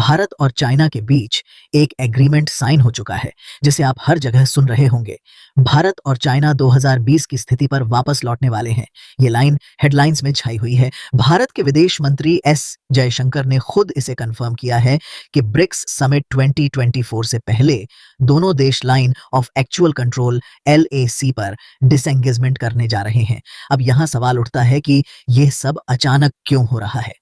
भारत और चाइना के बीच एक एग्रीमेंट साइन हो चुका है, जिसे आप हर जगह सुन रहे होंगे। भारत और चाइना 2020 की स्थिति पर वापस लौटने वाले हैं। ये लाइन हेडलाइंस में छाई हुई है। भारत के विदेश मंत्री एस जयशंकर ने खुद इसे कंफर्म किया है कि ब्रिक्स समिट 2024 से पहले दोनों देश line of actual control LAC पर डिसएंगेजमेंट करने जा रहे हैं। अब यहाँ सवाल उठता है कि यह सब अचानक क्यों हो रहा है।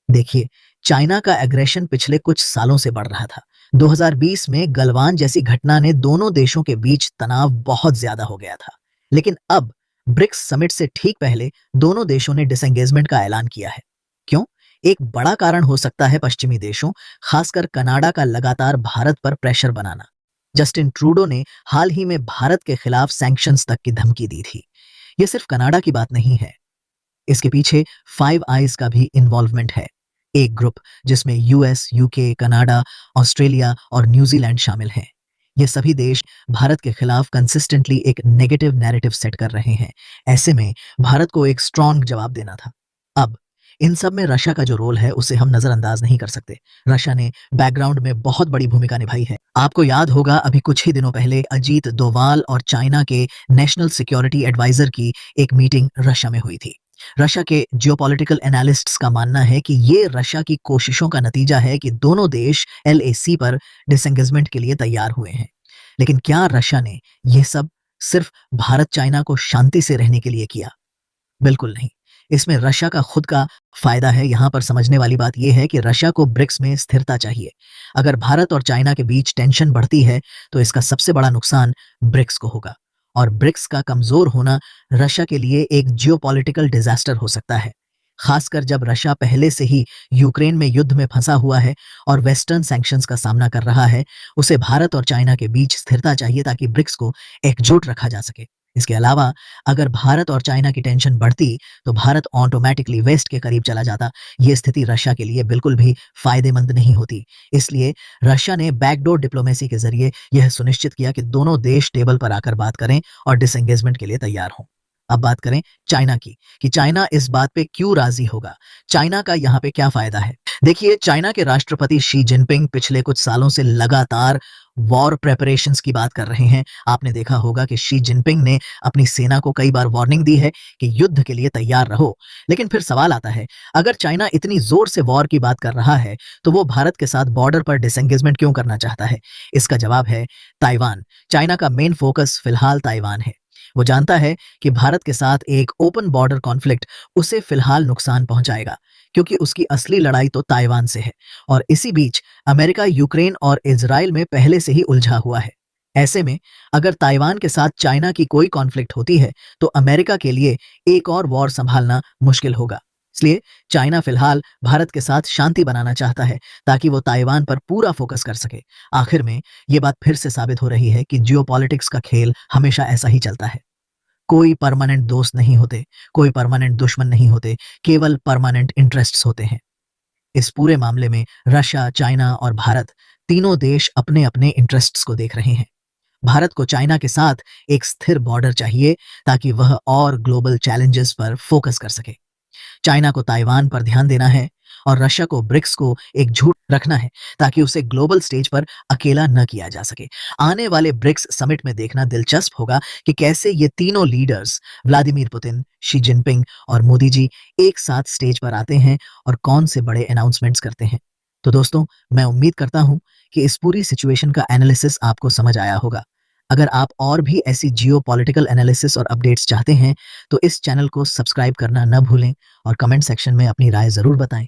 देखिए, चाइना का एग्रेशन पिछले कुछ सालों से बढ़ रहा था। 2020 में गलवान जैसी घटना ने दोनों देशों के बीच तनाव बहुत ज्यादा हो गया था। लेकिन अब ब्रिक्स समिट से ठीक पहले दोनों देशों ने डिसएंगेजमेंट का ऐलान किया है। क्यों? एक बड़ा कारण हो सकता है पश्चिमी देशों, खासकर कनाडा का लगातार भारत पर प्रेशर बनाना। जस्टिन ट्रूडो ने हाल ही में भारत के खिलाफ सैंक्शंस तक की धमकी दी थी। यह सिर्फ कनाडा की बात नहीं है, इसके पीछे फाइव आइज का भी इन्वॉल्वमेंट है। एक ग्रुप जिसमें यूएस, यूके, कनाडा, ऑस्ट्रेलिया और न्यूजीलैंड शामिल हैं। ये सभी देश भारत के खिलाफ कंसिस्टेंटली एक नेगेटिव नैरेटिव सेट कर रहे हैं। ऐसे में भारत को एक स्ट्रॉन्ग जवाब देना था। अब इन सब में रशिया का जो रोल है उसे हम नजरअंदाज नहीं कर सकते। रशिया ने बैकग्राउंड में बहुत बड़ी भूमिका निभाई है। आपको याद होगा, अभी कुछ ही दिनों पहले अजीत डोवाल और चाइना के नेशनल सिक्योरिटी एडवाइजर की एक मीटिंग रशिया में हुई थी। रशिया के जियोपॉलिटिकल एनालिस्ट्स का मानना है कि ये रशिया की कोशिशों का नतीजा है कि दोनों देश LAC पर डिसएंगेजमेंट के लिए तैयार हुए हैं। लेकिन क्या रशिया ने यह सब सिर्फ भारत चाइना को शांति से रहने के लिए किया? बिल्कुल नहीं। इसमें रशिया का खुद का फायदा है। यहां पर समझने वाली बात यह है कि रशिया को ब्रिक्स में स्थिरता चाहिए। अगर भारत और चाइना के बीच टेंशन बढ़ती है तो इसका सबसे बड़ा नुकसान ब्रिक्स को होगा, और ब्रिक्स का कमजोर होना रशिया के लिए एक जियोपॉलिटिकल डिजास्टर हो सकता है, खासकर जब रशिया पहले से ही यूक्रेन में युद्ध में फंसा हुआ है और वेस्टर्न सैंक्शंस का सामना कर रहा है। उसे भारत और चाइना के बीच स्थिरता चाहिए ताकि ब्रिक्स को एकजुट रखा जा सके। इसके अलावा अगर भारत और चाइना की टेंशन बढ़ती तो भारत ऑटोमेटिकली वेस्ट के करीब चला जाता। यह स्थिति रशिया के लिए बिल्कुल भी फायदेमंद नहीं होती। इसलिए रशिया ने बैकडोर डिप्लोमेसी के जरिए यह सुनिश्चित किया कि दोनों देश टेबल पर आकर बात करें और डिसएंगेजमेंट के लिए तैयार हों। अब बात करें चाइना की कि चाइना इस बात पे क्यों राजी होगा। चाइना का यहाँ पे क्या फायदा है? देखिए, चाइना के राष्ट्रपति शी जिनपिंग पिछले कुछ सालों से लगातार वॉर प्रेपरेशंस की बात कर रहे हैं। आपने देखा होगा कि शी जिनपिंग ने अपनी सेना को कई बार वार्निंग दी है कि युद्ध के लिए तैयार रहो। लेकिन फिर सवाल आता है, अगर चाइना इतनी जोर से वॉर की बात कर रहा है तो वो भारत के साथ बॉर्डर पर डिसएंगेजमेंट क्यों करना चाहता है? इसका जवाब है ताइवान। चाइना का मेन फोकस फिलहाल ताइवान है। वो जानता है कि भारत के साथ एक ओपन बॉर्डर कॉन्फ्लिक्ट उसे फिलहाल नुकसान पहुंचाएगा, क्योंकि उसकी असली लड़ाई तो ताइवान से है, और इसी बीच अमेरिका यूक्रेन और इजराइल में पहले से ही उलझा हुआ है। ऐसे में अगर ताइवान के साथ चाइना की कोई कॉन्फ्लिक्ट होती है तो अमेरिका के लिए एक और वॉर संभालना मुश्किल होगा। इसलिए चाइना फिलहाल भारत के साथ शांति बनाना चाहता है ताकि वो ताइवान पर पूरा फोकस कर सके। आखिर में ये बात फिर से साबित हो रही है कि जियोपॉलिटिक्स का खेल हमेशा ऐसा ही चलता है। कोई परमानेंट दोस्त नहीं होते, कोई परमानेंट दुश्मन नहीं होते, केवल परमानेंट इंटरेस्ट्स होते हैं। इस पूरे मामले में रशिया, चाइना और भारत तीनों देश अपने अपने इंटरेस्ट्स को देख रहे हैं। भारत को चाइना के साथ एक स्थिर बॉर्डर चाहिए ताकि वह और ग्लोबल चैलेंजेस पर फोकस कर सके। चाइना को ताइवान पर ध्यान देना है और रशिया को ब्रिक्स को एकजुट रखना है ताकि उसे ग्लोबल स्टेज पर अकेला न किया जा सके। आने वाले ब्रिक्स समिट में देखना दिलचस्प होगा कि कैसे ये तीनों leaders, Vladimir Putin, Xi Jinping और मोदी जी, एक साथ स्टेज पर आते हैं और कौन से बड़े अनाउंसमेंट्स करते हैं। तो दोस्तों, मैं उम्मीद करता हूं कि इस पूरी सिचुएशन का एनालिसिस आपको समझ आया होगा। अगर आप और भी ऐसी जियोपॉलिटिकल एनालिसिस और अपडेट्स चाहते हैं तो इस चैनल को सब्सक्राइब करना न भूलें और कमेंट सेक्शन में अपनी राय जरूर बताएं।